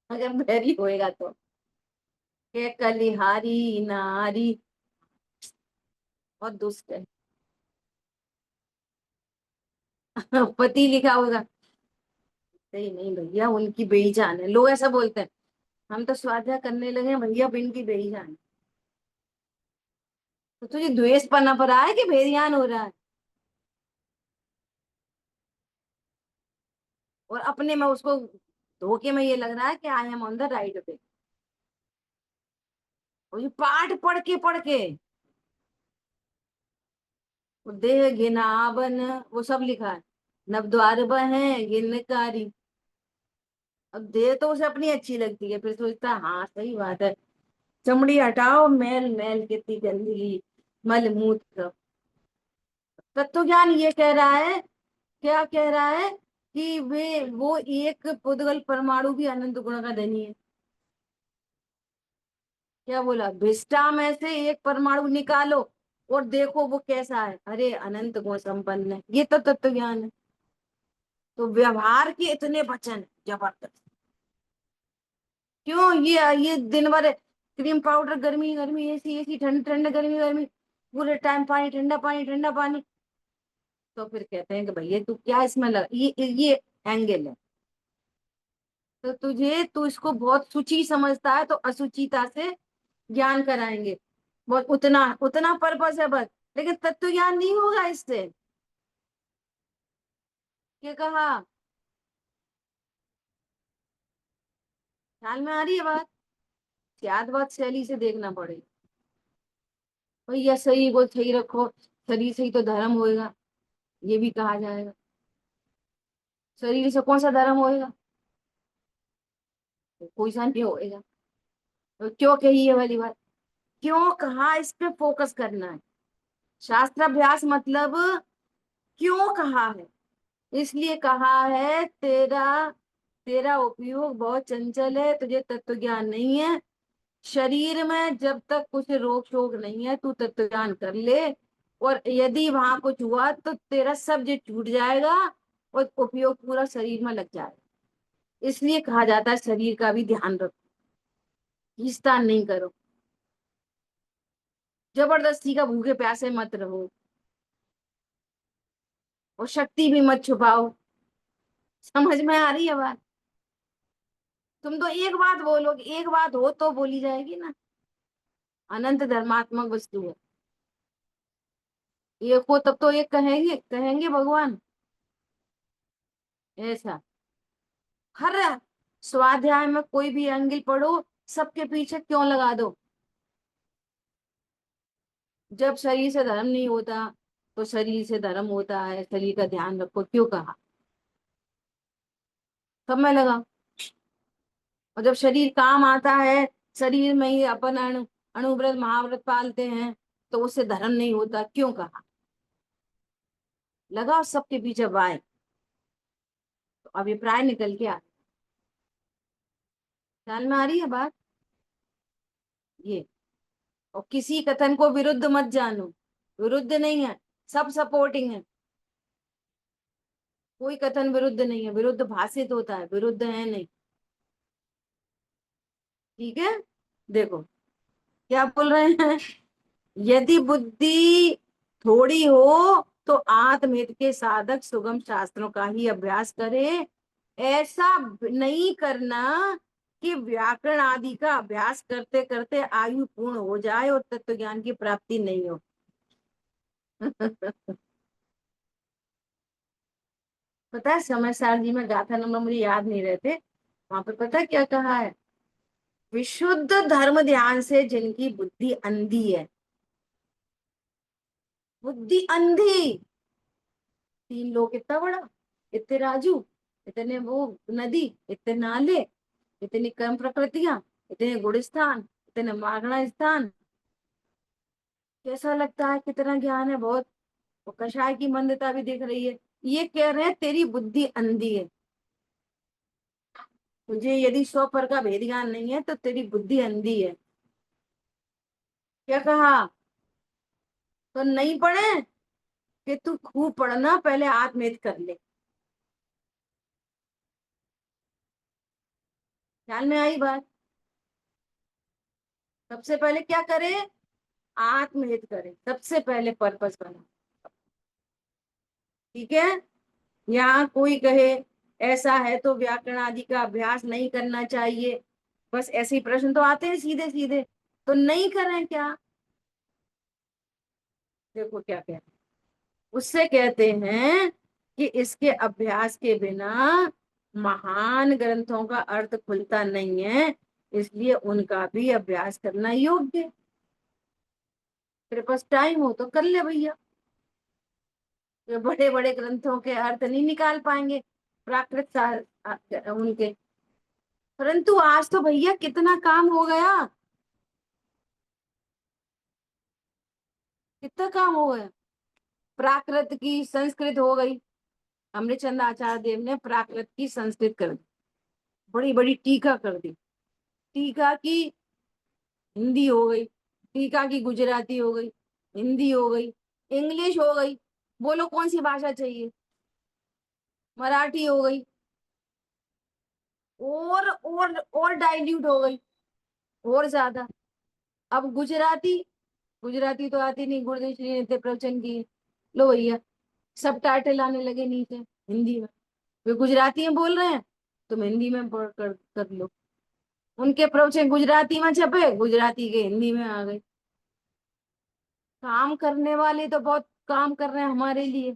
अगर बैरी होएगा तो। के कलिहारी नारी, और दुष्ट है। पति लिखा होगा। सही नहीं भैया, उनकी बेईजान है, लोग ऐसा बोलते हैं। हम तो स्वाध्याय करने लगे हैं, भैया बिन की बेईजान है। तो तुझे द्वेष पना पर रहा है कि बेईमान हो रहा है? और अपने में उसको धोखे में ये लग रहा है कि I am on the right पे। और ये पाठ पढ़ के वो देह घिनावन, वो सब लिखा है। नव द्वार है गिनकारी। अब देह तो उसे अपनी अच्छी लगती है, फिर सोचता है, हाँ सही बात है, चमड़ी हटाओ, मैल मैल कितनी गंदगी, मल मूत्र। तत्व ज्ञान ये कह रहा है, क्या कह रहा है? कि वे वो एक पुद्गल परमाणु भी अनंत गुण का धनी है। क्या बोला? विष्ठा में से एक परमाणु निकालो, और देखो वो कैसा है, अरे अनंत गुण संपन्न है, ये तो तत्व ज्ञान है। तो व्यवहार के इतने वचन जबरदस्त। क्यों ये दिन भर क्रीम पाउडर, गर्मी गर्मी, एसी एसी, ठंड ठंड, गर्मी गर्मी, पूरे टाइम पानी ठंडा पानी ठंडा पानी। तो फिर कहते हैं कि भैया तू क्या इसमें लगा, ये एंगल है। तो तुझे, तू इसको बहुत सूची समझता है तो असुचिता से ज्ञान कराएंगे। बहुत उतना उतना पर्पस है बस। लेकिन तत्व ज्ञान नहीं होगा इससे। क्या कहा? ख्याल में आ रही है बात? याद बात शैली से देखना पड़ेगा। भैया सही को सही रखो, शरीर से ही तो धर्म होएगा, ये भी कहा जाएगा। शरीर से कौन सा धर्म होएगा? तो कोई सा नहीं होएगा। तो क्यों कही ये वाली बात? क्यों कहा, इस पे फोकस करना है। शास्त्राभ्यास मतलब क्यों कहा है? इसलिए कहा है तेरा तेरा उपयोग बहुत चंचल है, तुझे तत्व ज्ञान नहीं है। शरीर में जब तक कुछ रोक शोक नहीं है, तू तत्व ज्ञान कर ले। और यदि वहां कुछ हुआ तो तेरा सब जो टूट जाएगा और उपयोग पूरा शरीर में लग जाएगा। इसलिए कहा जाता है शरीर का भी ध्यान रखो, खींचतान नहीं करो, जबरदस्ती का भूखे प्यासे मत रहो, और शक्ति भी मत छुपाओ। समझ में आ रही है बात? तुम तो एक बात बोलोगे, एक बात हो तो बोली जाएगी ना। अनंत धर्मात्मक वस्तु है। एक हो तब तो एक कहेंगे, कहेंगे भगवान। ऐसा हर स्वाध्याय में कोई भी एंगल पढ़ो, सबके पीछे क्यों लगा दो। जब शरीर से धर्म नहीं होता तो शरीर से धर्म होता है, शरीर का ध्यान रखो क्यों कहा, सब में लगा। और जब शरीर काम आता है, शरीर में ही अपन अणुव्रत महाव्रत पालते हैं, तो उससे धर्म नहीं होता क्यों कहा। लगाओ सबके पीछे वाय, तो अभिप्राय निकल के आ। ख्याल में आ रही है बात? ये, और किसी कथन को विरुद्ध मत जानो। विरुद्ध नहीं है, सब सपोर्टिंग है। कोई कथन विरुद्ध नहीं है, विरुद्ध भाषित होता है, विरुद्ध है नहीं। ठीक है। देखो क्या बोल रहे हैं, यदि बुद्धि थोड़ी हो तो आत्महित के साधक सुगम शास्त्रों का ही अभ्यास करे। ऐसा नहीं करना कि व्याकरण आदि का अभ्यास करते करते आयु पूर्ण हो जाए और तत्व ज्ञान की प्राप्ति नहीं हो। पता है समय सार जी में गाथा नंबर मुझे याद नहीं रहते, वहां पे पता है क्या कहा है? विशुद्ध धर्म ध्यान से जिनकी बुद्धि अंधी है, बुद्धि अंधी। तीन लोग इतना बड़ा, इतने राजू, इतने वो नदी, इतने नाले, इतनी कर्म प्रकृतियां, इतने गुणस्थान, इतने मागना स्थान। कैसा लगता है कितना ज्ञान है बहुत। वो कषाय की मंदता भी दिख रही है। ये कह रहे हैं तेरी बुद्धि अंधी है। तुझे यदि 100 पर का भेद ज्ञान नहीं है तो तेरी बुद्धि अंधी है। क्या कहा? तो नहीं पढ़े कि तू खूब पढ़ना, पहले आत्मवेद कर ले। ख्याल में आई बात? सबसे पहले क्या करे? आत्महित करे, सबसे पहले पर्पस बना। ठीक है। यहाँ कोई कहे ऐसा है तो व्याकरण आदि का अभ्यास नहीं करना चाहिए, बस ऐसे ही प्रश्न तो आते हैं सीधे सीधे। तो नहीं करें क्या? देखो क्या कहते हैं, उससे कहते हैं कि इसके अभ्यास के बिना महान ग्रंथों का अर्थ खुलता नहीं है, इसलिए उनका भी अभ्यास करना योग्य है। तेरे पास टाइम हो तो कर ले भैया। ये बड़े बड़े ग्रंथों के अर्थ नहीं निकाल पाएंगे प्राकृत उनके। परंतु आज तो भैया कितना काम हो गया, कितना काम हो गया। प्राकृत की संस्कृत हो गई, अमृतचंद्र आचार्य देव ने प्राकृत की संस्कृत कर दी, बड़ी बड़ी टीका कर दी। टीका की हिंदी हो गई, टीका की गुजराती हो गई, हिंदी हो गई, इंग्लिश हो गई, बोलो कौन सी भाषा चाहिए, मराठी हो गई, और डाइल्यूट हो गई, और ज्यादा। अब गुजराती, गुजराती तो आती नहीं, गुरुदेव श्री ने इतने प्रवचन किए, लो भैया सब टाइटल आने लगे नीचे हिंदी में। वे गुजराती में बोल रहे हैं, तुम हिंदी में पढ़ कर लो। उनके प्रवचन गुजराती में छपे, गुजराती के हिंदी में आ गए। काम करने वाले तो बहुत काम कर रहे हैं हमारे लिए।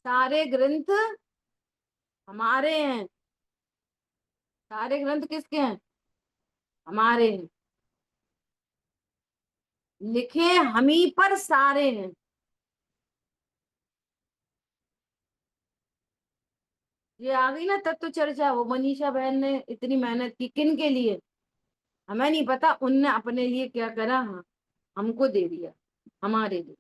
सारे ग्रंथ हमारे हैं। सारे ग्रंथ किसके हैं? हमारे हैं। लिखे हम ही पर सारे हैं। ये आ गई ना तत्व चर्चा, वो मनीषा बहन ने इतनी मेहनत की किन के लिए? हमें नहीं पता उनने अपने लिए क्या करा, हाँ हमको दे दिया, हमारे लिए।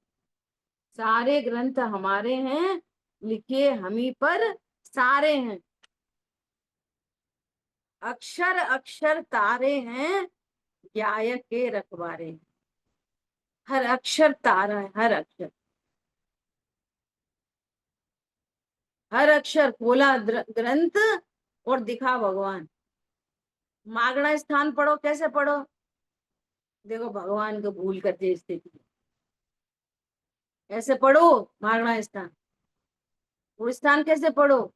सारे ग्रंथ हमारे हैं, लिखे हम ही पर सारे हैं। अक्षर अक्षर तारे हैं, गायक के रखवारे हैं। हर अक्षर तारा है, हर अक्षर। हर अक्षर खोला ग्रंथ और दिखा भगवान। मागना स्थान पढ़ो, कैसे पढ़ो? देखो भगवान को भूल करके स्थिति, ऐसे पढ़ो। मागना स्थान, गुणस्थान कैसे पढ़ो?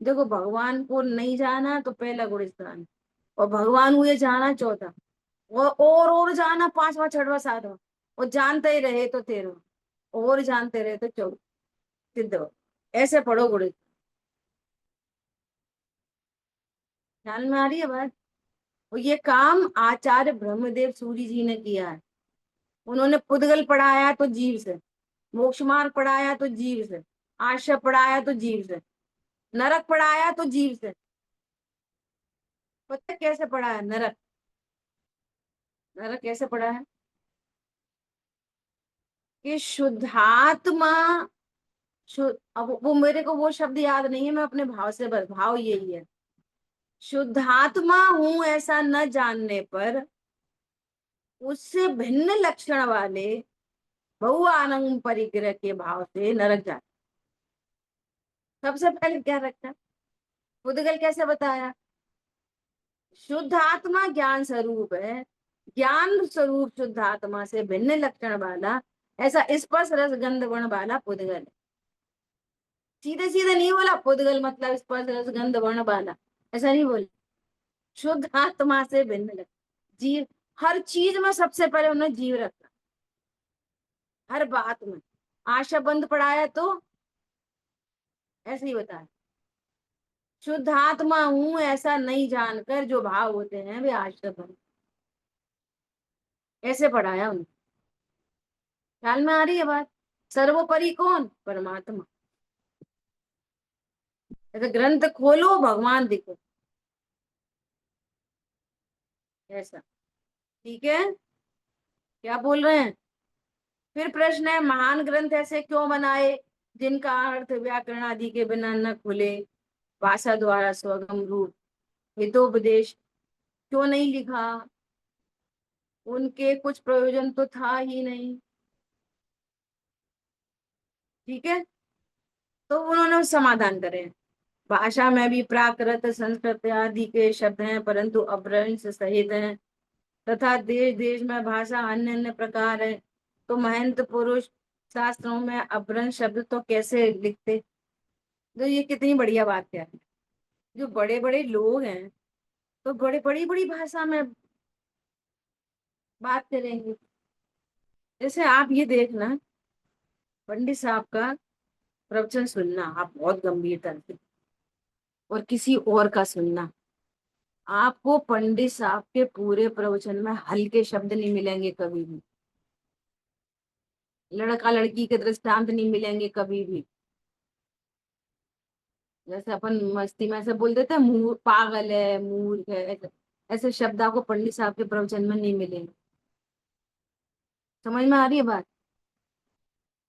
देखो भगवान को नहीं जाना तो पहला गुणस्थान, और भगवान हुए जाना चौथा, और जाना पांचवा छठवा सातवां, और जानते ही रहे तो तेरहवा, और जानते रहे तो चौदह, सिद्ध। ऐसे पढ़ो गुण। ध्यान में आ रही है बात? और ये काम आचार्य ब्रह्मदेव सूरी जी ने किया है। उन्होंने पुद्गल पढ़ाया तो जीव से, मोक्ष मार्ग पढ़ाया तो जीव से, आश्रय पढ़ाया तो जीव से, नरक पढ़ाया तो जीव से। पता है कैसे पढ़ा है नरक? नरक कैसे पढ़ा है? कि शुद्धात्मा, अब वो मेरे को वो शब्द याद नहीं है, मैं अपने भाव से बस, भाव यही है। शुद्धात्मा हूं ऐसा न जानने पर उससे भिन्न लक्षण वाले बहुआनंद परिग्रह के भाव से नरक जाते। सबसे पहले क्या रखा है? उद्गल कैसे बताया? शुद्ध आत्मा ज्ञान स्वरूप है, ज्ञान स्वरूप शुद्ध आत्मा से भिन्न लक्षण वाला ऐसा स्पर्श रस गंध वर्ण वाला पुद्गल है। सीधे सीधे नहीं बोला पुद्गल मतलब स्पर्श रस गंध वर्ण वाला, ऐसा नहीं बोला। शुद्ध आत्मा से भिन्न लक्षण, जीव। हर चीज में सबसे पहले उन्होंने जीव रखा, हर बात में। आशा बंद पढ़ाया तो ऐसे ही बताया, शुद्ध आत्मा हूं ऐसा नहीं जानकर जो भाव होते हैं वे आश्रय बंद, ऐसे पढ़ाया उन्होंने। ख्याल में आ रही है बात? सर्वोपरि कौन? परमात्मा। ऐसे ग्रंथ खोलो भगवान दिखो, ऐसा। ठीक है, क्या बोल रहे हैं? फिर प्रश्न है, महान ग्रंथ ऐसे क्यों बनाए जिनका अर्थ व्याकरण आदि के बिना न खुले, भाषा द्वारा स्वगम रूप हितोपदेश क्यों नहीं लिखा? उनके कुछ प्रयोजन तो था ही नहीं। ठीक है, तो उन्होंने समाधान करे। भाषा में भी प्राकृत संस्कृत आदि के शब्द हैं परंतु अपभ्रंश सहित हैं, तथा देश देश में भाषा अन्य अन्य प्रकार है। तो महंत पुरुष शास्त्रों में अपभ्रंश शब्द तो कैसे लिखते? तो ये कितनी बढ़िया बात है। जो बड़े बड़े लोग हैं तो बड़े बड़ी बड़ी भाषा में बात करेंगे। जैसे आप ये देखना, पंडित साहब का प्रवचन सुनना आप बहुत गंभीरता से, और किसी और का सुनना, आपको पंडित साहब के पूरे प्रवचन में हल्के शब्द नहीं मिलेंगे कभी भी, लड़का लड़की के दृष्टांत नहीं मिलेंगे कभी भी। जैसे अपन मस्ती में ऐसे बोल देते हैं पागल है, मूर्ख है, ऐसे शब्द आपको पंडित साहब के प्रवचन में नहीं मिलेंगे। समझ में आ रही है बात?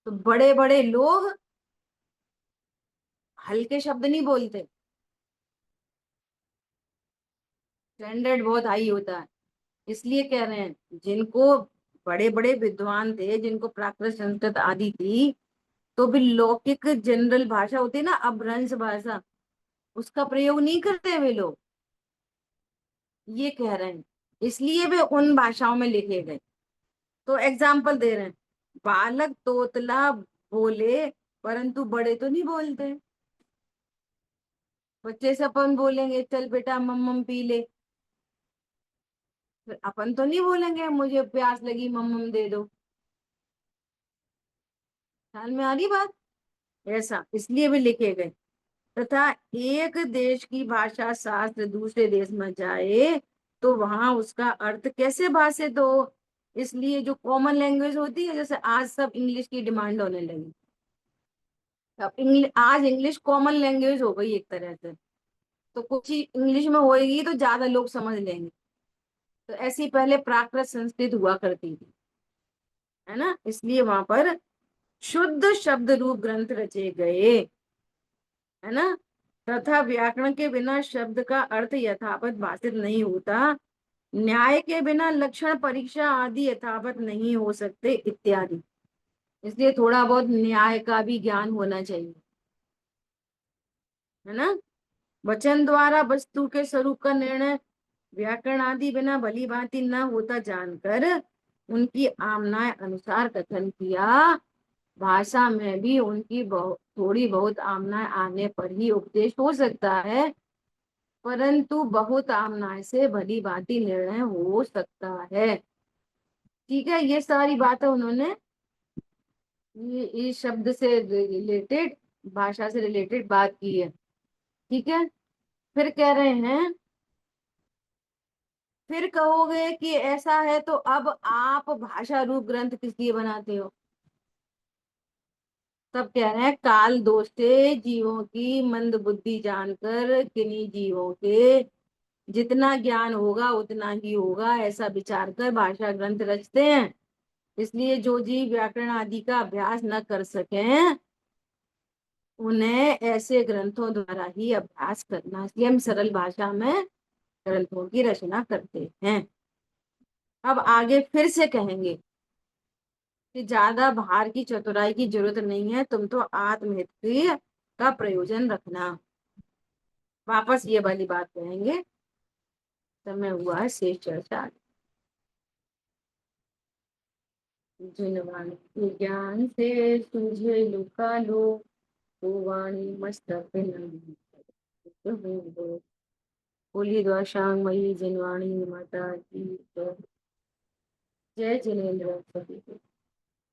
तो बड़े बड़े लोग हल्के शब्द नहीं बोलते, स्टैंडर्ड बहुत हाई होता है। इसलिए कह रहे हैं जिनको बड़े बड़े विद्वान थे जिनको प्राकृत संस्कृत आदि थी, तो भी लौकिक जनरल भाषा होती है ना, अपभ्रंश भाषा, उसका प्रयोग नहीं करते वे लोग, ये कह रहे हैं। इसलिए वे उन भाषाओं में लिखे गए। तो एग्जाम्पल दे रहे हैं, बालक तोतला बोले परंतु बड़े तो नहीं बोलते। बच्चे से अपन बोलेंगे चल बेटा मम्मम पी ले, फिर अपन तो नहीं बोलेंगे मुझे प्यास लगी मम्मम दे दो। ख्याल में आ रही बात? ऐसा इसलिए भी लिखे गए। तथा एक देश की भाषा शास्त्र दूसरे देश में जाए तो वहां उसका अर्थ कैसे भाषित हो। इसलिए जो कॉमन लैंग्वेज होती है, जैसे आज सब इंग्लिश की डिमांड होने लगी, अब इंग्लिश, आज इंग्लिश कॉमन लैंग्वेज हो गई एक तरह से, तो कुछ ही इंग्लिश में होएगी तो ज्यादा लोग समझ लेंगे। तो ऐसी पहले प्राकृत संस्कृत हुआ करती थी, है ना, इसलिए वहां पर शुद्ध शब्द रूप ग्रंथ रचे गए, है ना। तथा व्याकरण के बिना शब्द का अर्थ यथावत भाषित नहीं होता, न्याय के बिना लक्षण परीक्षा आदि यथावत नहीं हो सकते इत्यादि। इसलिए थोड़ा बहुत न्याय का भी ज्ञान होना चाहिए, है ना। वचन द्वारा वस्तु के स्वरूप का निर्णय व्याकरण आदि बिना भली भांति न होता जानकर उनकी आमनाय अनुसार कथन किया। भाषा में भी उनकी थोड़ी बहुत आमनाय आने पर ही उपदेश हो सकता है, परंतु बहुत आमनाय से भली भांति निर्णय हो सकता है। ठीक है, ये सारी बातें उन्होंने ये इस शब्द से रिलेटेड, भाषा से रिलेटेड बात की है। ठीक है, फिर कह रहे हैं, फिर कहोगे कि ऐसा है तो अब आप भाषा रूप ग्रंथ किस लिए बनाते हो। तब कह रहे हैं, काल दोष से जीवों की मंद बुद्धि जानकर किन्हीं जीवों के जितना ज्ञान होगा उतना ही होगा ऐसा विचार कर भाषा ग्रंथ रचते हैं। इसलिए जो जीव व्याकरण आदि का अभ्यास न कर सकें उन्हें ऐसे ग्रंथों द्वारा ही अभ्यास करना, इसलिए हम सरल भाषा में ग्रंथों की रचना करते हैं। अब आगे फिर से कहेंगे कि ज्यादा भार की चतुराई की जरूरत नहीं है, तुम तो आत्महित का प्रयोजन रखना। वापस ये वाली बात कहेंगे, समय हुआ है शेष चर्चा। जिन वाणी ज्ञान से सूझे लुका लो, तो वाणी मस्तक बोली द्वाशांग मई जिनवाणी माता की जय। जय जिनेन्द्र सभी को।